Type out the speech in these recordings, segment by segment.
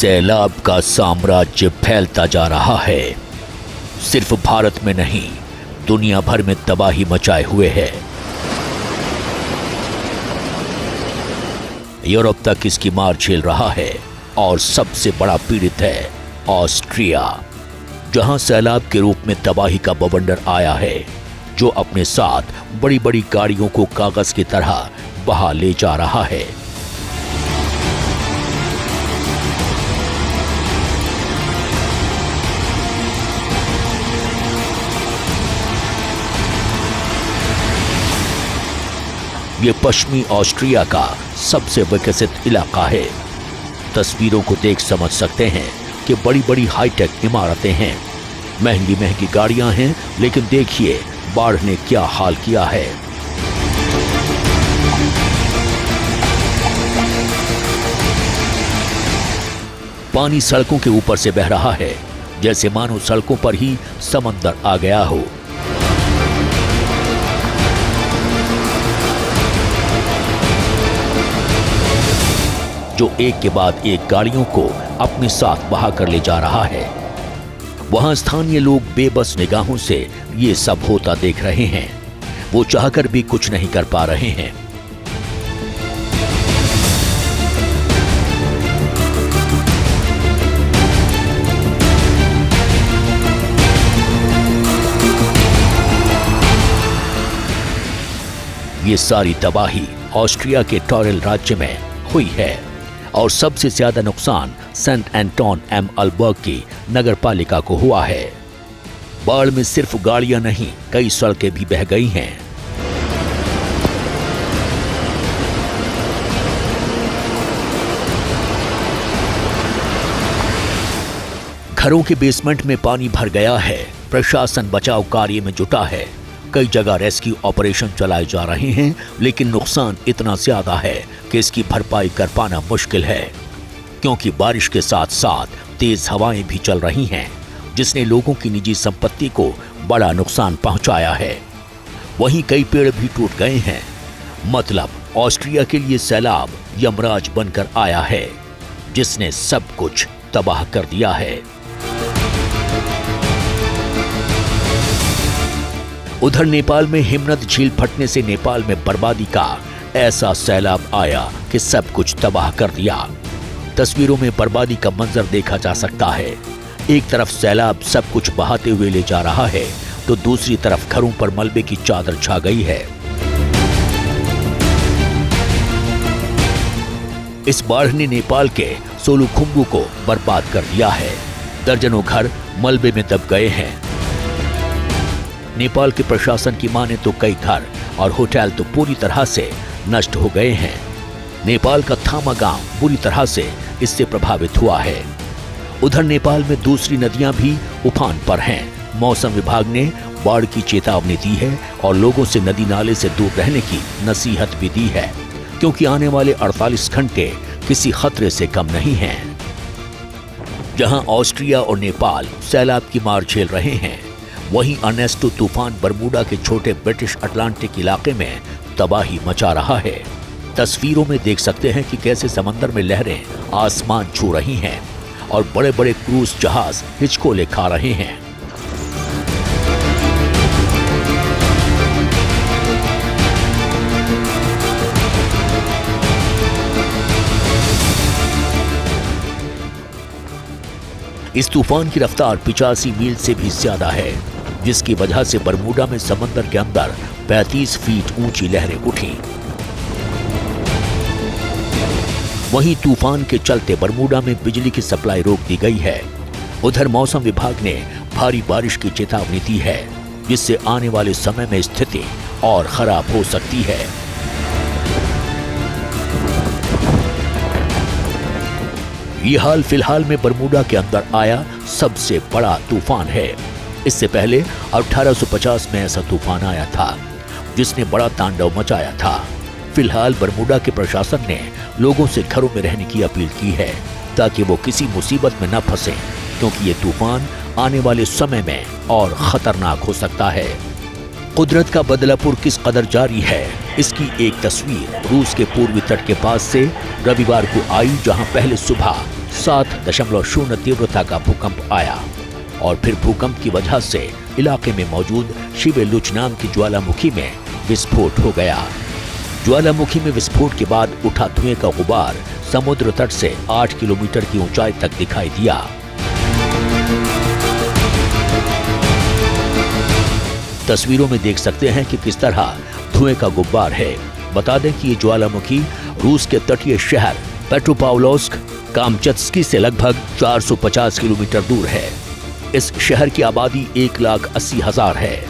सैलाब का साम्राज्य फैलता जा रहा है। सिर्फ भारत में नहीं, दुनिया भर में तबाही मचाए हुए है। यूरोप तक इसकी मार झेल रहा है और सबसे बड़ा पीड़ित है ऑस्ट्रिया, जहां सैलाब के रूप में तबाही का बवंडर आया है, जो अपने साथ बड़ी बड़ी गाड़ियों को कागज की तरह बहा ले जा रहा है। ये पश्चिमी ऑस्ट्रिया का सबसे विकसित इलाका है। तस्वीरों को देख समझ सकते हैं कि बड़ी बड़ी हाईटेक इमारतें हैं, महंगी महंगी गाड़ियां हैं, लेकिन देखिए बाढ़ ने क्या हाल किया है। पानी सड़कों के ऊपर से बह रहा है, जैसे मानो सड़कों पर ही समंदर आ गया हो। जो एक के बाद एक गाड़ियों को अपने साथ बहा कर ले जा रहा है। वहां स्थानीय लोग बेबस निगाहों से ये सब होता देख रहे हैं। वो चाहकर भी कुछ नहीं कर पा रहे हैं। ये सारी तबाही ऑस्ट्रिया के टॉरेल राज्य में हुई है और सबसे ज्यादा नुकसान सेंट एंटोन एम अल्बर्ग की नगरपालिका को हुआ है। बाढ़ में सिर्फ गाड़ियां नहीं, कई सड़कें भी बह गई हैं। घरों के बेसमेंट में पानी भर गया है। प्रशासन बचाव कार्य में जुटा है। कई जगह रेस्क्यू ऑपरेशन चलाए जा रहे हैं, लेकिन नुकसान इतना ज्यादा है कि इसकी भरपाई कर पाना मुश्किल है, क्योंकि बारिश के साथ साथ तेज हवाएं भी चल रही हैं, जिसने लोगों की निजी संपत्ति को बड़ा नुकसान पहुंचाया है। वहीं कई पेड़ भी टूट गए हैं। मतलब ऑस्ट्रिया के लिए सैलाब यमराज बनकर आया है, जिसने सब कुछ तबाह कर दिया है। उधर नेपाल में हिमनद झील फटने से नेपाल में बर्बादी का ऐसा सैलाब आया कि सब कुछ तबाह कर दिया। तस्वीरों में बर्बादी का मंजर देखा जा सकता है। एक तरफ सैलाब सब कुछ बहाते हुए ले जा रहा है, तो दूसरी तरफ घरों पर मलबे की चादर छा गई है। इस बाढ़ ने नेपाल के सोलुखुंबु को बर्बाद कर दिया है। दर्जनों घर मलबे में दब गए हैं। नेपाल के प्रशासन की माने तो कई घर और होटल तो पूरी तरह से नष्ट हो गए हैं। नेपाल का थामा गांव बुरी तरह से इससे प्रभावित हुआ है। उधर नेपाल में दूसरी नदियां भी उफान पर हैं। मौसम विभाग ने बाढ़ की चेतावनी दी है और लोगों से नदी नाले से दूर रहने की नसीहत भी दी है, क्योंकि आने वाले 48 घंटे किसी खतरे से कम नहीं हैं। जहां ऑस्ट्रिया और नेपाल सैलाब की मार झेल रहे हैं, वहीं अर्नेस्टो तूफान बरमूडा के छोटे ब्रिटिश अटलांटिक इलाके में तबाही मचा रहा है। तस्वीरों में देख सकते हैं कि कैसे समंदर में लहरें आसमान छू रही हैं और बड़े बड़े क्रूज जहाज हिचकोले खा रहे हैं। इस तूफान की रफ्तार 85 मील से भी ज्यादा है, जिसकी वजह से बरमूडा में समंदर के अंदर 35 फीट ऊंची लहरें उठी। वहीं तूफान के चलते बरमूडा में बिजली की सप्लाई रोक दी गई है। उधर मौसम विभाग ने भारी बारिश की चेतावनी दी है, जिससे आने वाले समय में स्थिति और खराब हो सकती है। ये हाल फिलहाल में बरमूडा के अंदर आया सबसे बड़ा तूफान है। इससे पहले 1850 में ऐसा तूफान आया था, जिसने बड़ा तांडव मचाया था। फिलहाल बरमूडा के प्रशासन ने लोगों से घरों में रहने की अपील की है, ताकि वो किसी मुसीबत में न फंसे, क्योंकि ये तूफान आने वाले समय में और खतरनाक हो सकता है। कुदरत का बदलापुर किस कदर जारी है, इसकी एक तस्वीर रूस के पूर्वी तट के पास से रविवार को आई, जहां पहले सुबह 7.0 तीव्रता का भूकंप आया और फिर भूकंप की वजह से इलाके में मौजूद शिवेलुच नाम की ज्वालामुखी में विस्फोट हो गया। ज्वालामुखी में विस्फोट के बाद उठा धुएं का गुबार समुद्र तट से 8 किलोमीटर की ऊंचाई तक दिखाई दिया। तस्वीरों में देख सकते हैं कि किस तरह धुएं का गुब्बार है। बता दें कि ये ज्वालामुखी रूस के तटीय शहर पेट्रोपाव्लोव्स्क कामचत्स्की से लगभग 450 किलोमीटर दूर है। इस शहर की आबादी 1,80,000 है।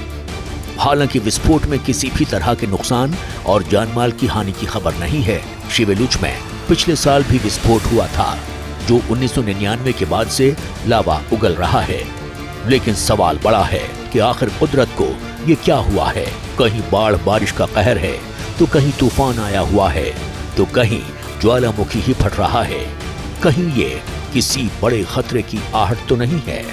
हालांकि विस्फोट में किसी भी तरह के नुकसान और जानमाल की हानि की खबर नहीं है। शिवेलुच में पिछले साल भी विस्फोट हुआ था, जो 1999 के बाद से लावा उगल रहा है। लेकिन सवाल बड़ा है कि आखिर कुदरत को ये क्या हुआ है। कहीं बाढ़ बारिश का कहर है, तो कहीं तूफान आया हुआ है, तो कहीं ज्वालामुखी ही फट रहा है। कहीं ये किसी बड़े खतरे की आहट तो नहीं है।